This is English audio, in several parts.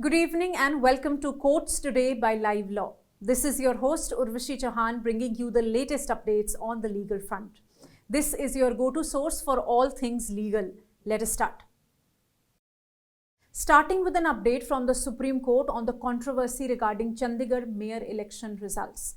Good evening and welcome to Courts Today by Livelaw. This is your host Urvashi Chauhan bringing you the latest updates on the legal front. This is your go-to source for all things legal. Let us start. Starting with an update from the Supreme Court on the controversy regarding Chandigarh mayor election results.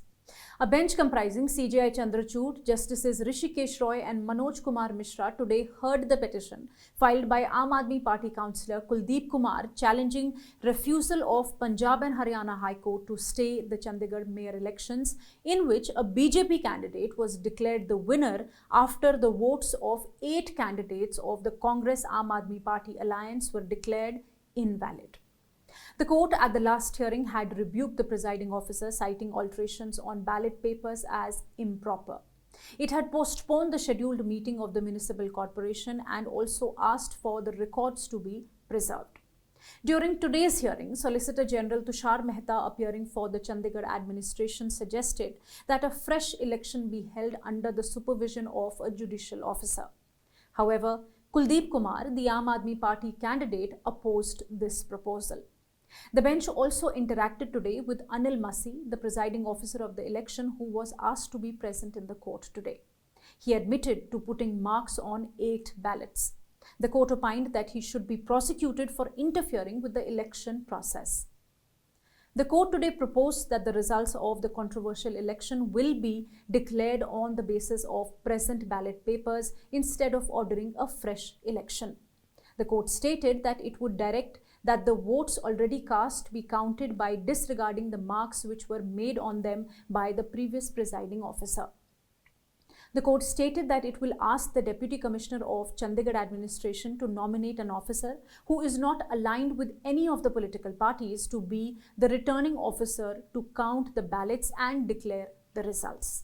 A bench comprising CJI Chandrachud, Justices Rishikesh Roy and Manoj Kumar Mishra today heard the petition filed by Aam Aadmi Party councillor Kuldeep Kumar challenging refusal of Punjab and Haryana High Court to stay the Chandigarh mayor elections, in which a BJP candidate was declared the winner after the votes of 8 candidates of the Congress Aam Aadmi Party alliance were declared invalid. The court at the last hearing had rebuked the presiding officer, citing alterations on ballot papers as improper. It had postponed the scheduled meeting of the municipal corporation and also asked for the records to be preserved. During today's hearing, Solicitor General Tushar Mehta, appearing for the Chandigarh administration, suggested that a fresh election be held under the supervision of a judicial officer. However, Kuldeep Kumar, the Aam Aadmi Party candidate, opposed this proposal. The bench also interacted today with Anil Masi, the presiding officer of the election, who was asked to be present in the court today. He admitted to putting marks on 8 ballots. The court opined that he should be prosecuted for interfering with the election process. The court today proposed that the results of the controversial election will be declared on the basis of present ballot papers instead of ordering a fresh election. The court stated that it would direct that the votes already cast be counted by disregarding the marks which were made on them by the previous presiding officer. The court stated that it will ask the Deputy Commissioner of Chandigarh administration to nominate an officer who is not aligned with any of the political parties to be the returning officer to count the ballots and declare the results.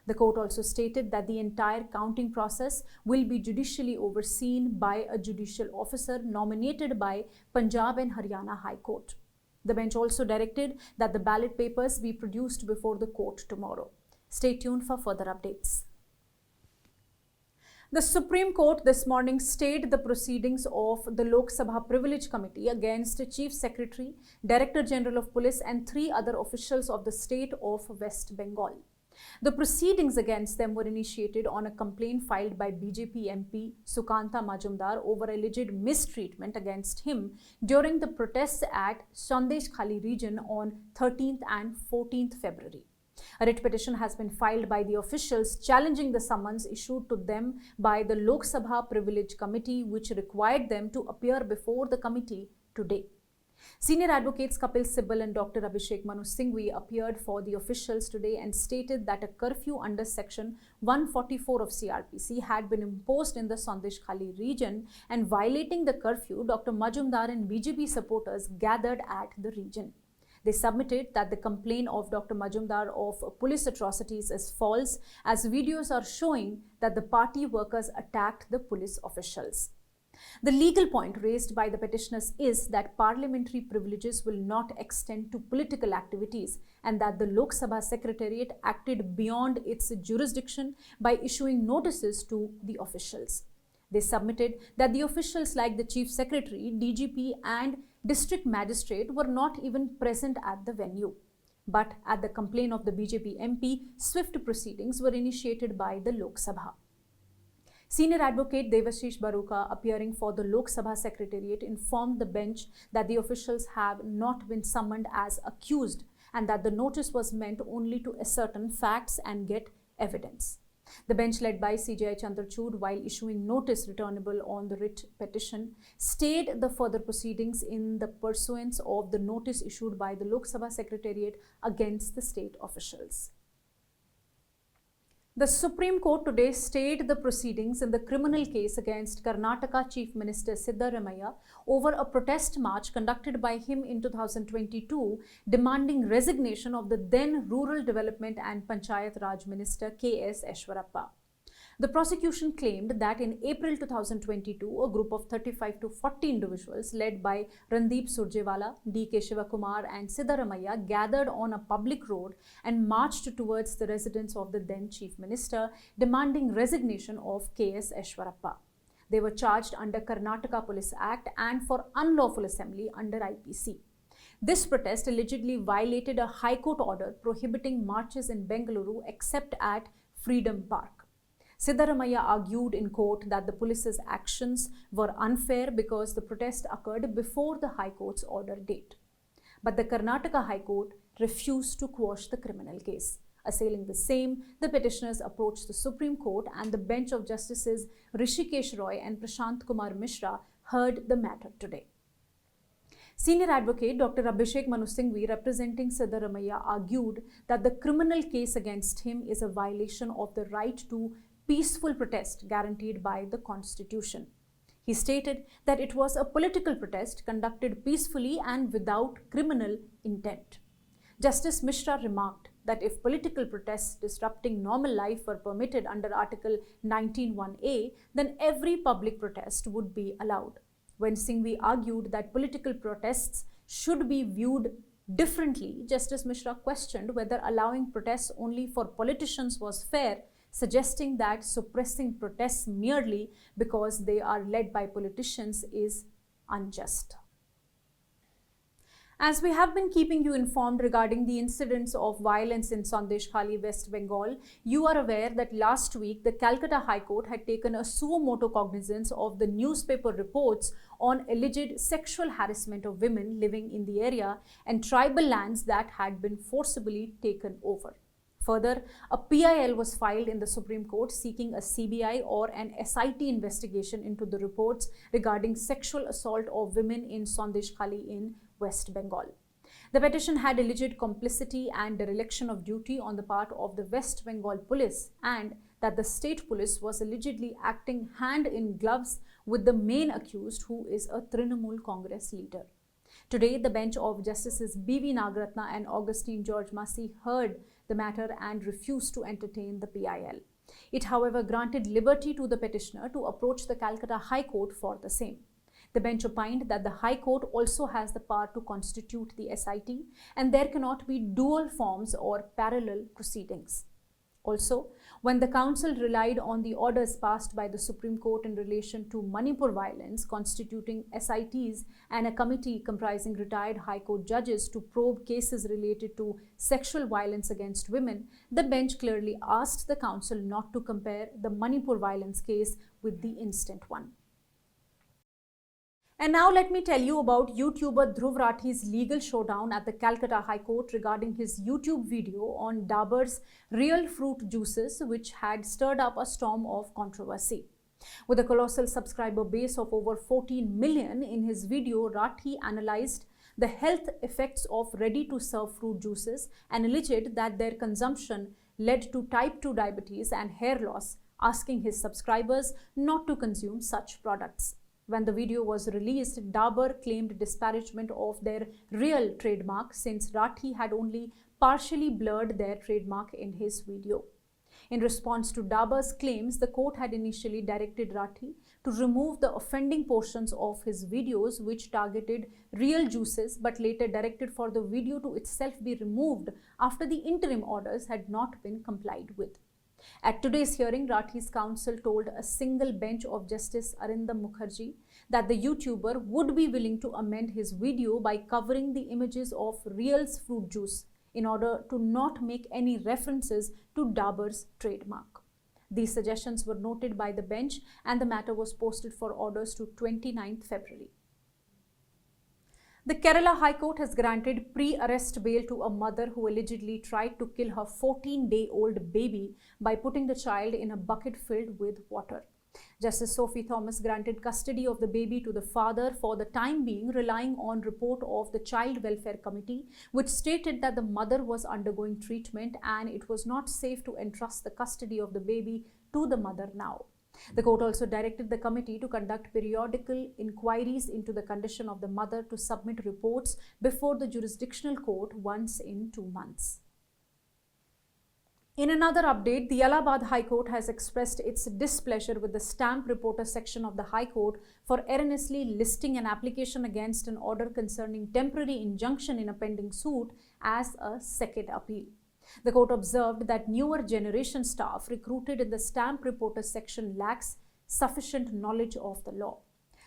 The court also stated that the entire counting process will be judicially overseen by a judicial officer nominated by Punjab and Haryana High Court. The bench also directed that the ballot papers be produced before the court tomorrow. Stay tuned for further updates. The Supreme Court this morning stayed the proceedings of the Lok Sabha Privilege Committee against Chief Secretary, Director General of Police and 3 other officials of the state of West Bengal. The proceedings against them were initiated on a complaint filed by BJP MP Sukanta Majumdar over alleged mistreatment against him during the protests at Sandeshkhali region on 13th and 14th February. A writ petition has been filed by the officials challenging the summons issued to them by the Lok Sabha Privilege Committee, which required them to appear before the committee today. Senior advocates Kapil Sibal and Dr. Abhishek Manu Singhvi appeared for the officials today and stated that a curfew under section 144 of CRPC had been imposed in the Sandeshkhali region, and violating the curfew, Dr. Majumdar and BJP supporters gathered at the region. They submitted that the complaint of Dr. Majumdar of police atrocities is false, as videos are showing that the party workers attacked the police officials. The legal point raised by the petitioners is that parliamentary privileges will not extend to political activities and that the Lok Sabha Secretariat acted beyond its jurisdiction by issuing notices to the officials. They submitted that the officials like the Chief Secretary, DGP and District Magistrate were not even present at the venue. But at the complaint of the BJP MP, swift proceedings were initiated by the Lok Sabha. Senior advocate Devashish Baruka, appearing for the Lok Sabha Secretariat, informed the bench that the officials have not been summoned as accused and that the notice was meant only to ascertain facts and get evidence. The bench, led by CJI Chandrachud, while issuing notice returnable on the writ petition, stayed the further proceedings in the pursuance of the notice issued by the Lok Sabha Secretariat against the state officials. The Supreme Court today stayed the proceedings in the criminal case against Karnataka Chief Minister Siddaramaiah over a protest march conducted by him in 2022 demanding resignation of the then Rural Development and Panchayat Raj Minister K.S. Eshwarappa. The prosecution claimed that in April 2022, a group of 35 to 40 individuals led by Randeep Surjewala, D.K. Shivakumar and Siddaramaiah gathered on a public road and marched towards the residence of the then Chief Minister, demanding resignation of K.S. Eshwarappa. They were charged under Karnataka Police Act and for unlawful assembly under IPC. This protest allegedly violated a High Court order prohibiting marches in Bengaluru except at Freedom Park. Siddaramaiah argued in court that the police's actions were unfair because the protest occurred before the High Court's order date. But the Karnataka High Court refused to quash the criminal case. Assailing the same, the petitioners approached the Supreme Court, and the bench of Justices Rishikesh Roy and Prashant Kumar Mishra heard the matter today. Senior advocate Dr. Abhishek Manu Singhvi, representing Siddaramaiah, argued that the criminal case against him is a violation of the right to peaceful protest guaranteed by the Constitution. He stated that it was a political protest conducted peacefully and without criminal intent. Justice Mishra remarked that if political protests disrupting normal life were permitted under Article 19(1)(a, then every public protest would be allowed. When Singhvi argued that political protests should be viewed differently, Justice Mishra questioned whether allowing protests only for politicians was fair, suggesting that suppressing protests merely because they are led by politicians is unjust. As we have been keeping you informed regarding the incidents of violence in Sandeshkhali, West Bengal, you are aware that last week the Calcutta High Court had taken a suo motu cognizance of the newspaper reports on alleged sexual harassment of women living in the area and tribal lands that had been forcibly taken over. Further, a PIL was filed in the Supreme Court seeking a CBI or an SIT investigation into the reports regarding sexual assault of women in Sandeshkhali in West Bengal. The petition had alleged complicity and dereliction of duty on the part of the West Bengal police, and that the state police was allegedly acting hand in gloves with the main accused, who is a Trinamool Congress leader. Today, the bench of Justices B.V. Nagaratna and Augustine George Massey heard the matter and refused to entertain the PIL. It, however, granted liberty to the petitioner to approach the Calcutta High Court for the same. The bench opined that the High Court also has the power to constitute the SIT, and there cannot be dual forms or parallel proceedings. Also, when the council relied on the orders passed by the Supreme Court in relation to Manipur violence, constituting SITs and a committee comprising retired High Court judges to probe cases related to sexual violence against women, the bench clearly asked the council not to compare the Manipur violence case with the instant one. And now let me tell you about YouTuber Dhruv Rathee's legal showdown at the Calcutta High Court regarding his YouTube video on Dabur's real fruit juices, which had stirred up a storm of controversy. With a colossal subscriber base of over 14 million, in his video, Rathee analyzed the health effects of ready-to-serve fruit juices and alleged that their consumption led to type 2 diabetes and hair loss, asking his subscribers not to consume such products. When the video was released, Dabur claimed disparagement of their real trademark, since Rathee had only partially blurred their trademark in his video. In response to Dabur's claims, the court had initially directed Rathee to remove the offending portions of his videos which targeted real juices, but later directed for the video to itself be removed after the interim orders had not been complied with. At today's hearing, Rathee's counsel told a single bench of Justice Arindam Mukherjee that the YouTuber would be willing to amend his video by covering the images of Real's fruit juice in order to not make any references to Dabur's trademark. These suggestions were noted by the bench, and the matter was posted for orders to 29th February. The Kerala High Court has granted pre-arrest bail to a mother who allegedly tried to kill her 14-day-old baby by putting the child in a bucket filled with water. Justice Sophie Thomas granted custody of the baby to the father for the time being, relying on report of the Child Welfare Committee, which stated that the mother was undergoing treatment and it was not safe to entrust the custody of the baby to the mother now. The court also directed the committee to conduct periodical inquiries into the condition of the mother to submit reports before the jurisdictional court once in 2 months. In another update, the Allahabad High Court has expressed its displeasure with the stamp reporter section of the High Court for erroneously listing an application against an order concerning temporary injunction in a pending suit as a second appeal. The court observed that newer generation staff recruited in the stamp reporter section lacks sufficient knowledge of the law.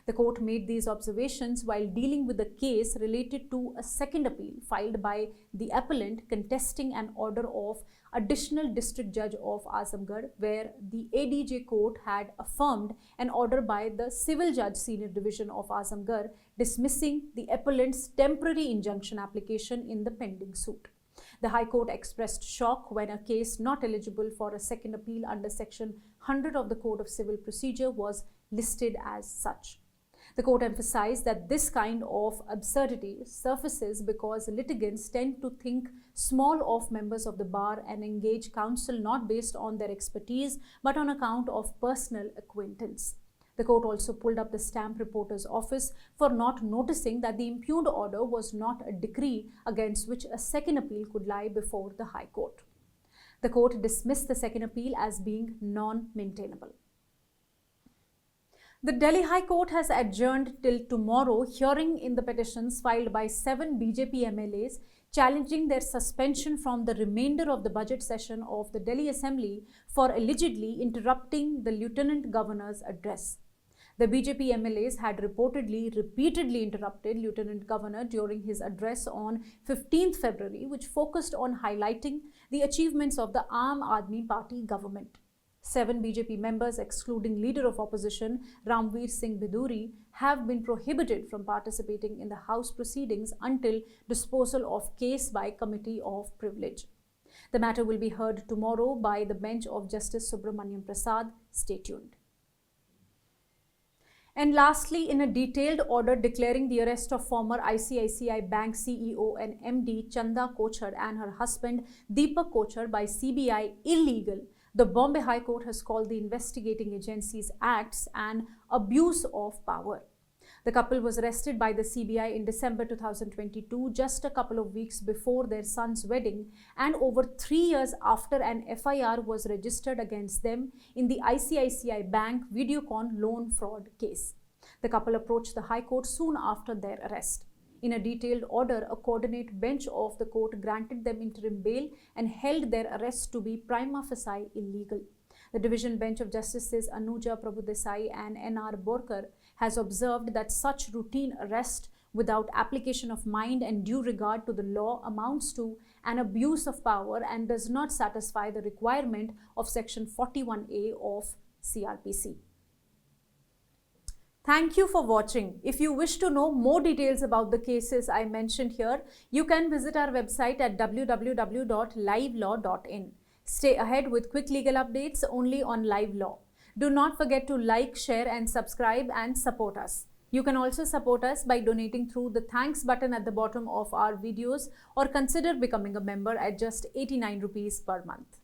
The court made these observations while dealing with a case related to a second appeal filed by the appellant contesting an order of Additional District Judge of Azamgarh, where the ADJ court had affirmed an order by the Civil Judge Senior Division of Azamgarh dismissing the appellant's temporary injunction application in the pending suit. The High Court expressed shock when a case not eligible for a second appeal under Section 100 of the Code of Civil Procedure was listed as such. The court emphasized that this kind of absurdity surfaces because litigants tend to think small of members of the bar and engage counsel not based on their expertise but on account of personal acquaintance. The court also pulled up the stamp reporter's office for not noticing that the impugned order was not a decree against which a second appeal could lie before the High Court. The court dismissed the second appeal as being non-maintainable. The Delhi High Court has adjourned till tomorrow hearing in the petitions filed by 7 BJP MLAs challenging their suspension from the remainder of the budget session of the Delhi Assembly for allegedly interrupting the Lieutenant Governor's address. The BJP MLAs had repeatedly interrupted Lieutenant Governor during his address on 15th February, which focused on highlighting the achievements of the Aam Aadmi Party government. 7 BJP members, excluding Leader of Opposition Ramveer Singh Biduri, have been prohibited from participating in the House proceedings until disposal of case by Committee of Privilege. The matter will be heard tomorrow by the bench of Justice Subramaniam Prasad. Stay tuned. And lastly, in a detailed order declaring the arrest of former ICICI Bank CEO and MD Chanda Kochhar and her husband Deepak Kochhar by CBI illegal, the Bombay High Court has called the investigating agency's acts an abuse of power. The couple was arrested by the CBI in December 2022, just a couple of weeks before their son's wedding and over 3 years after an FIR was registered against them in the ICICI Bank Videocon loan fraud case. The couple approached the High Court soon after their arrest. In a detailed order, a coordinate bench of the court granted them interim bail and held their arrest to be prima facie illegal. The division bench of Justices Anuja Prabhudesai and N.R. Borkar has observed that such routine arrest without application of mind and due regard to the law amounts to an abuse of power and does not satisfy the requirement of Section 41A of CRPC. Thank you for watching. If you wish to know more details about the cases I mentioned here, you can visit our website at www.livelaw.in. Stay ahead with quick legal updates only on Live Law. Do not forget to like, share and subscribe and support us. You can also support us by donating through the thanks button at the bottom of our videos or consider becoming a member at just 89 rupees per month.